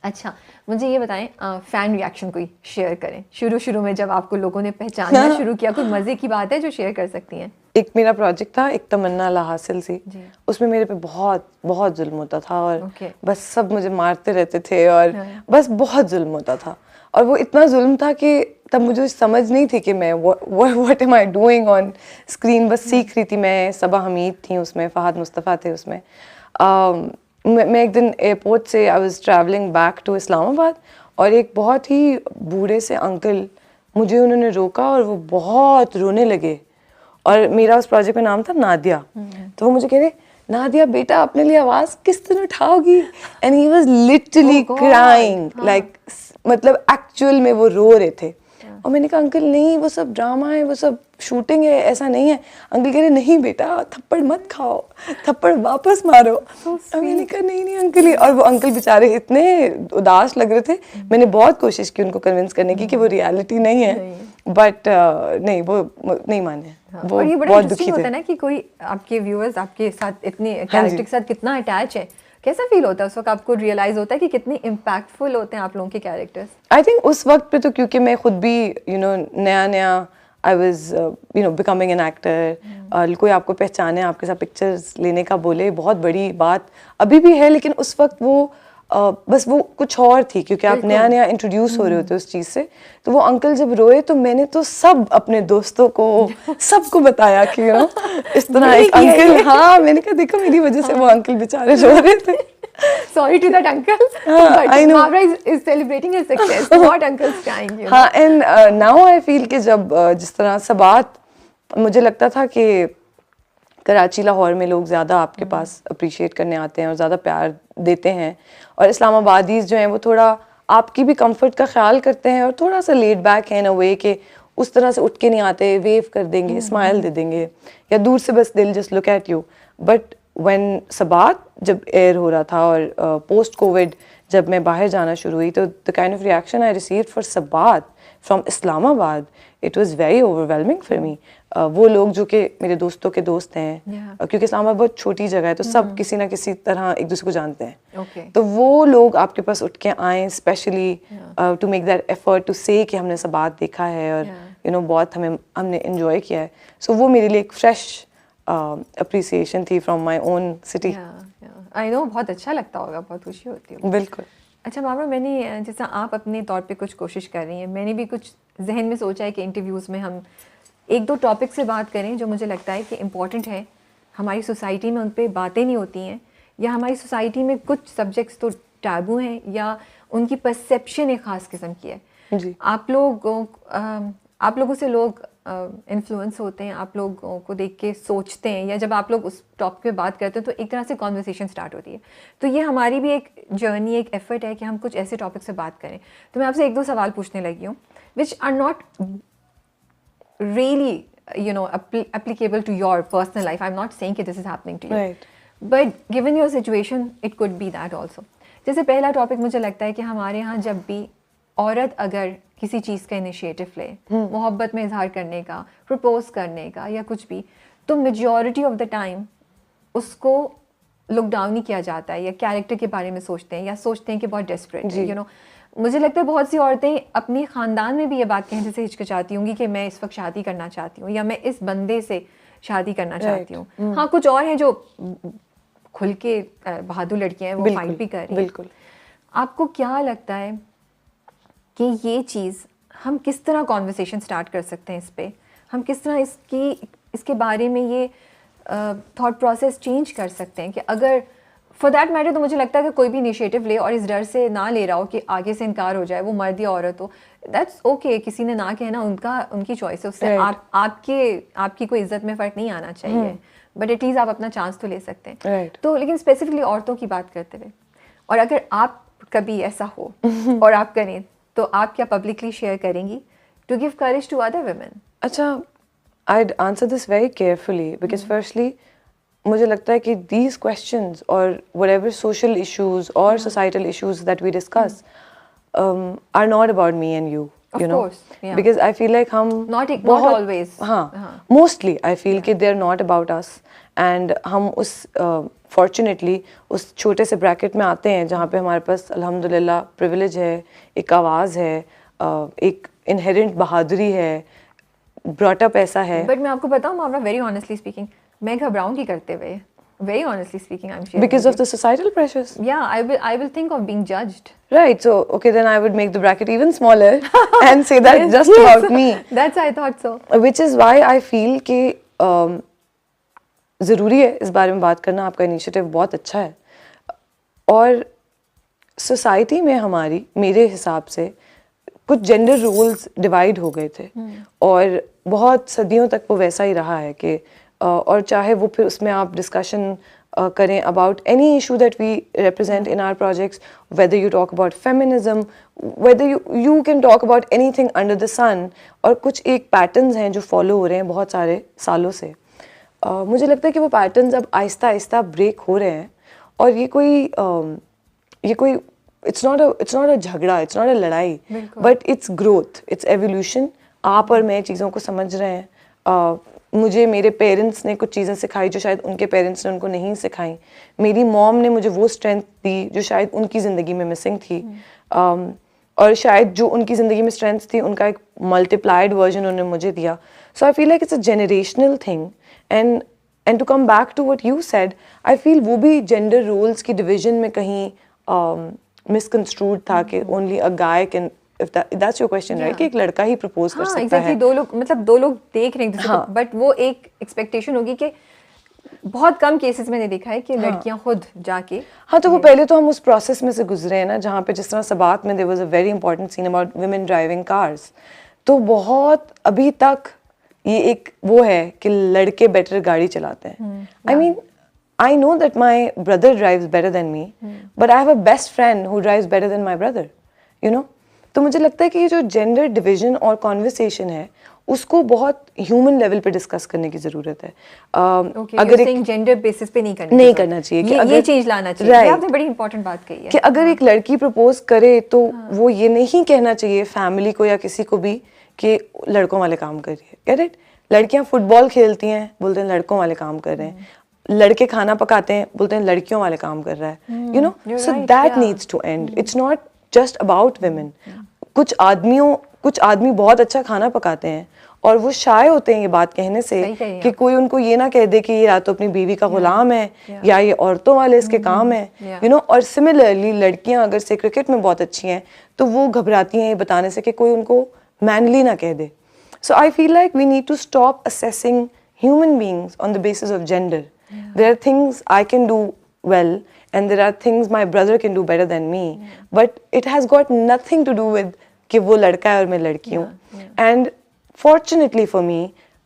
अच्छा, मुझे ये बताएं, फैन रिएक्शन कोई शेयर करें शुरू में जब आपको लोगों ने पहचानना शुरू किया, कोई मजे की बात है जो शेयर कर सकती हैं? एक मेरा प्रोजेक्ट था, एक तमन्ना ला हासिल सी, उसमें मेरे पे बहुत बहुत जुल्म होता था और बस सब मुझे मारते रहते थे और बस बहुत जुल्म होता था और वो इतना जुल्म था कि तब मुझे समझ नहीं थी कि मैं what am I doing on screen, बस सीख रही थी मैं। सबा हमीद थी उसमें, फ़हद मुस्तफ़ा थे उसमें। मैं एक दिन एयरपोर्ट से I was travelling back to Islamabad और एक बहुत ही बूढ़े से अंकल मुझे उन्होंने रोका और वो बहुत रोने लगे और मेरा उस प्रोजेक्ट में नाम था नादिया। तो वो मुझे कह रहे, नादिया बेटा अपने लिए आवाज़ किस तरह उठाओगी, and he was literally crying like, मतलब एक्चुअल में वो रो रहे थे। और मैंने कहा अंकल नहीं, वो सब ड्रामा है, वो सब शूटिंग है, ऐसा नहीं है। अंकल कह रहे नहीं बेटा, थप्पड़ मत खाओ, थप्पड़ वापस मारो। और मैंने कहा नहीं नहीं अंकल ही, और वो अंकल बेचारे इतने उदास लग रहे थे। मैंने बहुत कोशिश की उनको कन्विंस करने की कि वो रियलिटी नहीं है, बट नहीं, वो नहीं माने। वो और ये बड़ा बहुत इंटरेस्टिंग होता है ना कि कोई आपके व्यूअर्स आपके साथ इतने कैरेक्टर के साथ कितना अटैच है। कैसा फील होता है उस वक्त? आपको रियलाइज होता है कि कितने इम्पैक्टफुल होते हैं आप लोगों के कैरेक्टर्स? आई थिंक उस वक्त पे तो क्योंकि मैं खुद भी नया नया I was becoming an actor, कोई आपको पहचाने, आपके साथ पिक्चर्स लेने का बोले, बहुत बड़ी बात अभी भी है, लेकिन उस वक्त वो बस वो कुछ और थी क्योंकि आप नया नया इंट्रोड्यूस हो रहे होते उस चीज़ से। तो वो अंकल जब रोए तो मैंने तो सब अपने दोस्तों को सबको बताया कि इस तरह एक अंकल, हाँ मैंने कहा देखो मेरी वजह से वो अंकल बेचारे रो रहे थे। Sorry to that uncle, but Mavra is celebrating his success, not uncle's crying. हाँ, and now I feel कि जब जिस तरह सबात, मुझे लगता था कि कराची लाहौर में लोग ज़्यादा आपके पास अप्रिशिएट करने आते हैं और ज़्यादा प्यार देते हैं, और इस्लामाबादीज़ जो हैं वो थोड़ा आपकी भी कंफर्ट का ख्याल करते हैं और थोड़ा सा लेड बैक है इन अ वे कि उस तरह से उठ के नहीं आते, वेव कर देंगे, स्माइल दे देंगे या दूर से बस दिल just look at you. But when Sabaat जब एयर हो रहा था और पोस्ट कोविड जब मैं बाहर जाना शुरू हुई, तो the kind of reaction I received for Sabaat from Islamabad, it was very overwhelming for me. वो लोग जो कि मेरे दोस्तों के दोस्त हैं, क्योंकि इस्लामाबाद बहुत छोटी जगह है तो सब किसी ना किसी तरह एक दूसरे को जानते हैं। तो वो लोग आपके पास उठ के आए specially to make that effort to say कि हमने सबात देखा है और बहुत हमने एंजॉय किया है। सो वो मेरे लिए एक फ्रेश अप्रिसिएशन थी from my own city. I know, बहुत अच्छा लगता होगा, बहुत खुशी होती है। बिल्कुल। अच्छा मामरा, मैंने जैसा आप अपने तौर पे कुछ कोशिश कर रही हैं, मैंने भी कुछ जहन में सोचा है कि इंटरव्यूज़ में हम एक दो टॉपिक से बात करें जो मुझे लगता है कि इम्पॉर्टेंट है। हमारी सोसाइटी में उन पर बातें नहीं होती हैं, या हमारी सोसाइटी में कुछ सब्जेक्ट्स तो टैबू हैं या उनकी परसेप्शन एक ख़ास किस्म की है। जी। आप लोगों से लोग इन्फ्लुएंस होते हैं, आप लोगों को देख के सोचते हैं, या जब आप लोग उस टॉपिक पे बात करते हैं तो एक तरह से कॉन्वर्सेशन स्टार्ट होती है। तो ये हमारी भी एक जर्नी, एक एफर्ट है कि हम कुछ ऐसे टॉपिक से बात करें। तो मैं आपसे एक दो सवाल पूछने लगी हूँ which are not really applicable to your personal life. I'm not saying that this is happening to you, right. but given your situation it could be that also. जैसे पहला टॉपिक मुझे लगता है कि हमारे यहाँ जब भी औरत अगर किसी चीज़ का इनिशिएटिव ले, मोहब्बत में इजहार करने का, प्रपोज करने का या कुछ भी, तो मेजॉरिटी ऑफ द टाइम उसको लुक डाउन ही किया जाता है या कैरेक्टर के बारे में सोचते हैं या सोचते हैं कि बहुत डेस्परेट है। मुझे लगता है बहुत सी औरतें अपनी ख़ानदान में भी ये बात कहने से हिचकिचाती होंगी कि मैं इस वक्त शादी करना चाहती हूँ या मैं इस बंदे से शादी करना चाहती हूँ। हाँ, कुछ और हैं जो खुल के बहादुर लड़कियाँ हैं, वो फाइट भी कर रही हैं। बिल्कुल। आपको क्या लगता है कि ये चीज़ हम किस तरह कॉन्वर्सेशन स्टार्ट कर सकते हैं इस पर? हम किस तरह इसके बारे में ये थॉट प्रोसेस चेंज कर सकते हैं कि अगर फॉर दैट मैटर, तो मुझे लगता है कि कोई भी इनिशिएटिव ले और इस डर से ना ले रहा हो कि आगे से इनकार हो जाए, वो मर्द या औरत हो, दैट्स ओके। किसी ने ना कहना उनकी चॉइस है, उससे आपकी कोई इज्जत में फ़र्क नहीं आना चाहिए, बट एटलीस्ट आप अपना चांस तो ले सकते हैं। तो लेकिन स्पेसिफिकली औरतों की बात करते हुए, और अगर आप कभी ऐसा हो और आप करें, तो आप क्या पब्लिकली शेयर करेंगी to give courage to other women? अच्छा, I'd answer this very carefully because firstly, मुझे लगता है कि these questions or whatever social issues or societal issues that we discuss are not about me and you. You know, because I feel like हम not always. हाँ, mostly I feel कि they're not about us and हम उस fortunately उस छोटे से bracket में आते हैं जहाँ पे हमारे पास अल्हम्दुलिल्लाह प्रिविलेज है, एक आवाज़ है, एक इनहेरेंट बहादुरी है, ब्रॉटअप ऐसा है. बट मैं आपको बताऊँ मामला, वेरी ऑनेस्टली स्पीकिंग, मैं घबराऊंगी करते हुए. Very honestly speaking, I'm sure. Because of the societal pressures. Yeah, I will think of being judged. Right. So, okay, then I would make the bracket even smaller and say that just about me. That's I thought so. Which is why I feel कि ज़रूरी है इस बारे में बात करना. आपका initiative बहुत अच्छा है. और सोसाइटी में हमारी, मेरे हिसाब से कुछ जेंडर रोल्स डिवाइड हो गए थे और बहुत सदियों तक वो वैसा ही रहा है कि और चाहे वो फिर उसमें आप डिस्कशन करें about any issue that we represent in our projects, whether you talk about feminism, whether you can talk about anything under the sun. और कुछ एक पैटर्न्स हैं जो फॉलो हो रहे हैं बहुत सारे सालों से. मुझे लगता है कि वो पैटर्न्स अब आहिस्ता आहिस्ता ब्रेक हो रहे हैं. और ये कोई इट्स नॉट अ झगड़ा, इट्स नॉट अ लड़ाई, but it's growth, it's evolution. आप और मैं चीज़ों को समझ रहे हैं. मुझे मेरे पेरेंट्स ने कुछ चीज़ें सिखाई जो शायद उनके पेरेंट्स ने उनको नहीं सिखाई. मेरी मॉम ने मुझे वो स्ट्रेंथ दी जो शायद उनकी ज़िंदगी में मिसिंग थी. और शायद जो उनकी ज़िंदगी में स्ट्रेंथ थी उनका एक मल्टीप्लाइड वर्जन उन्होंने मुझे दिया. So I feel like it's a generational thing. And to come back to what you said, I feel वो भी जेंडर रोल्स की डिवीजन में कहीं मिसकंस्ट्रूड था कि only a guy can, if that's your question, right, कि एक लड़का ही प्रपोज कर सकता है. दो लोग देख रहे हैं, बट वो एक एक्सपेक्टेशन होगी कि बहुत कम केसेस मैंने देखा है कि लड़कियां खुद जाके. हाँ, तो वो पहले तो हम उस प्रोसेस में से गुजरे हैं ना, जहाँ पे जिस तरह सबात में there was a very important scene about women driving cars. तो बहुत अभी तक ये एक वो है कि लड़के बेटर गाड़ी चलाते हैं. I mean, I know that my brother drives better than me, but I have a best friend who drives better than my brother, you know. तो मुझे लगता है कि ये जो जेंडर डिवीजन और कॉन्वर्सेशन है उसको बहुत ह्यूमन लेवल पे डिस्कस करने की ज़रूरत है. अगर एक जेंडर बेसिस पे नहीं करना चाहिए कि ये चीज़ लाना चाहिए. right. आपने बड़ी इंपॉर्टेंट बात कही है कि अगर एक लड़की प्रपोज करे तो वो ये नहीं कहना चाहिए फैमिली को या किसी को भी कि लड़कों वाले काम कर रही है. Get it? लड़कियाँ फुटबॉल खेलती हैं, बोलते हैं लड़कों वाले काम कर रहे हैं. लड़के खाना पकाते हैं, बोलते हैं लड़कियों वाले काम कर रहा है. You know, so that needs to end. It's not just about women. कुछ आदमी बहुत अच्छा खाना पकाते हैं और वो शाय होते हैं ये बात कहने से कि कोई उनको ये ना कह दे कि ये या तो अपनी बीवी का गुलाम है या ये औरतों वाले इसके काम है. यू नो, और सिमिलरली लड़कियां अगर से क्रिकेट में बहुत अच्छी हैं तो वो घबराती हैं ये बताने से कि कोई उनको मैनली ना कह दे. So I feel like we need to stop assessing human beings on the basis of gender. There are things I can do well and there are things my brother can do better than me, but it has got nothing to do with कि वो लड़का है और मैं लड़की हूँ. and fortunately for me,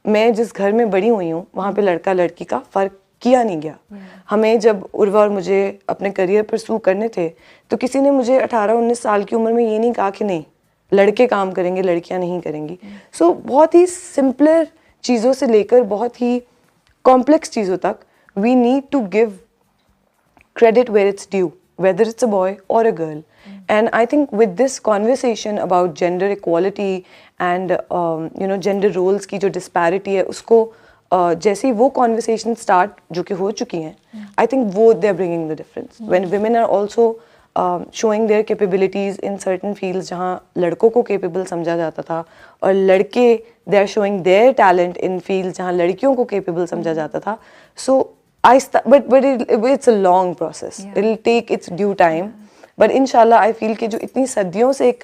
मैं जिस घर में बड़ी हुई हूँ वहाँ पे लड़का लड़की का फ़र्क किया नहीं गया. हमें जब उर्वा और मुझे अपने करियर परस्यू करने थे तो किसी ने मुझे 18-19 साल की उम्र में ये नहीं कहा कि नहीं लड़के काम करेंगे लड़कियाँ नहीं करेंगी. सो बहुत ही सिंपलर चीज़ों से लेकर बहुत ही कॉम्प्लेक्स चीज़ों तक we need to give credit where it's due, whether it's a boy or a girl. And I think with this conversation about gender equality and you know gender roles की जो disparity है उसको जैसे ही वो conversation start जो कि हो चुकी हैं, I think वो they're bringing the difference. When women are also showing their capabilities in certain fields जहाँ लड़कों को capable समझा जाता था और लड़के they are showing their talent in fields जहाँ लड़कियों को capable समझा जाता था. So but it's a long process. It'll take its due time. But inshallah I feel कि जो इतनी सदियों से एक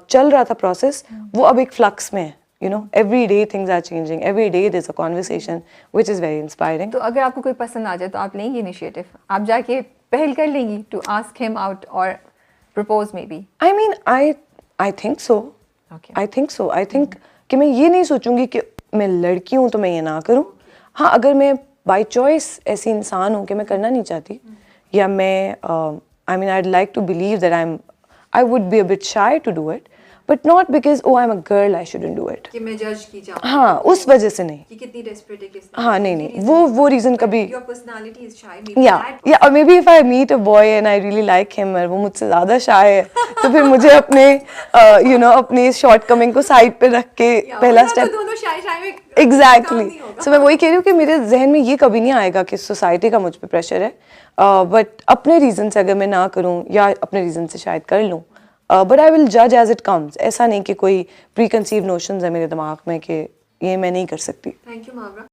चल रहा था process वो अब एक flux में है. You know, every day things are changing. Every day there's a conversation which is very inspiring. तो अगर आपको कोई पसंद आ जाए तो आप लेंगी initiative? आप जाके पहल कर लेंगी to ask him out or propose maybe? I mean, I think so. Okay. I think so. I think कि मैं ये नहीं सोचूंगी कि मैं लड़की हूँ तो मैं ये ना करूँ. हाँ, अगर मैं बाई चॉइस ऐसी इंसान हूँ कि मैं करना नहीं चाहती या मैं I mean I'd like to believe that I would be a bit shy to do it, but not because oh I am a girl I shouldn't do it कि मैं जज की जाऊँ. हाँ, उस वजह से नहीं कि कितनी डेस्परेट है किसने. हाँ, नहीं वो रीजन कभी your personality is shy maybe या और maybe if I meet a boy and I really like him और वो मुझसे ज्यादा शाय है तो फिर मुझे अपने यू नो अपने शॉर्टकमिंग को साइड पे रख के पहला स्टेप दोनों शाय में एग्जैक्टली सो मैं वही कह रही हूँ कि मेरे जहन में ये कभी नहीं आएगा कि सोसाइटी का मुझ पे प्रेशर है, बट अपने रीज़न से अगर मैं ना करूँ या अपने रीज़न से शायद कर लूँ, बट आई विल जज एज इट कम्स। ऐसा नहीं कि कोई प्री कंसीव नोशंस है मेरे दिमाग में कि ये मैं नहीं कर सकती। थैंक यू मुहावरा।